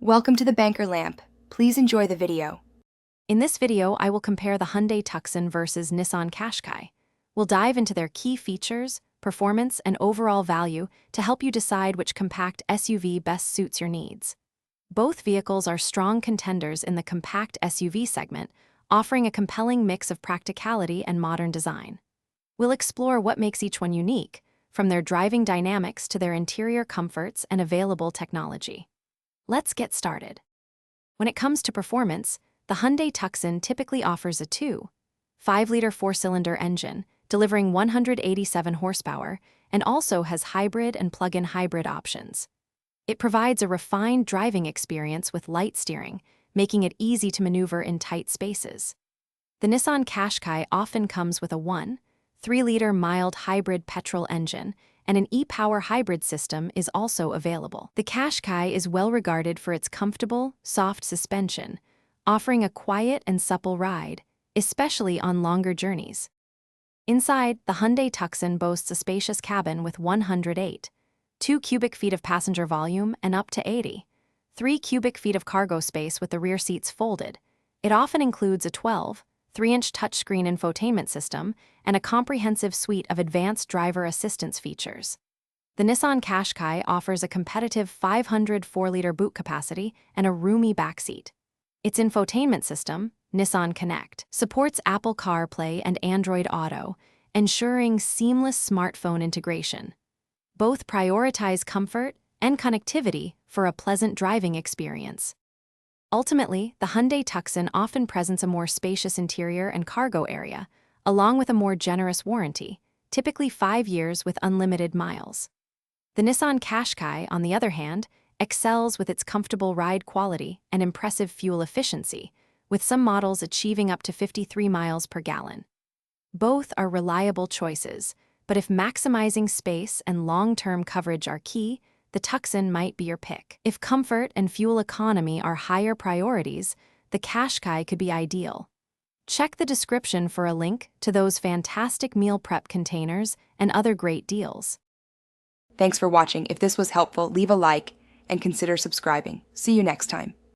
Welcome to the Banker Lamp. Please enjoy the video. In this video, I will compare the Hyundai Tucson versus Nissan Qashqai. We'll dive into their key features, performance, and overall value to help you decide which compact SUV best suits your needs. Both vehicles are strong contenders in the compact SUV segment, offering a compelling mix of practicality and modern design. We'll explore what makes each one unique, from their driving dynamics to their interior comforts and available technology. Let's get started. When it comes to performance, the Hyundai Tucson typically offers a 2.5-liter four-cylinder engine, delivering 187 horsepower, and also has hybrid and plug-in hybrid options. It provides a refined driving experience with light steering, making it easy to maneuver in tight spaces. The Nissan Qashqai often comes with a 1.3-liter mild hybrid petrol engine, and an e-Power hybrid system is also available. The Qashqai is well regarded for its comfortable, soft suspension, offering a quiet and supple ride, especially on longer journeys. Inside, the Hyundai Tucson boasts a spacious cabin with 108.2 cubic feet of passenger volume and up to 83 cubic feet of cargo space with the rear seats folded. It often includes a 12.3-inch touchscreen infotainment system and a comprehensive suite of advanced driver assistance features. The Nissan Qashqai offers a competitive 504-liter boot capacity and a roomy backseat. Its infotainment system, Nissan Connect, supports Apple CarPlay and Android Auto, ensuring seamless smartphone integration. Both prioritize comfort and connectivity for a pleasant driving experience. Ultimately, the Hyundai Tucson often presents a more spacious interior and cargo area, along with a more generous warranty, typically 5 years with unlimited miles. The Nissan Qashqai, on the other hand, excels with its comfortable ride quality and impressive fuel efficiency, with some models achieving up to 53 miles per gallon. Both are reliable choices, but if maximizing space and long-term coverage are key, the Tucson might be your pick. If comfort and fuel economy are higher priorities, the Qashqai could be ideal. Check the description for a link to those fantastic meal prep containers and other great deals. Thanks for watching. If this was helpful, leave a like and consider subscribing. See you next time.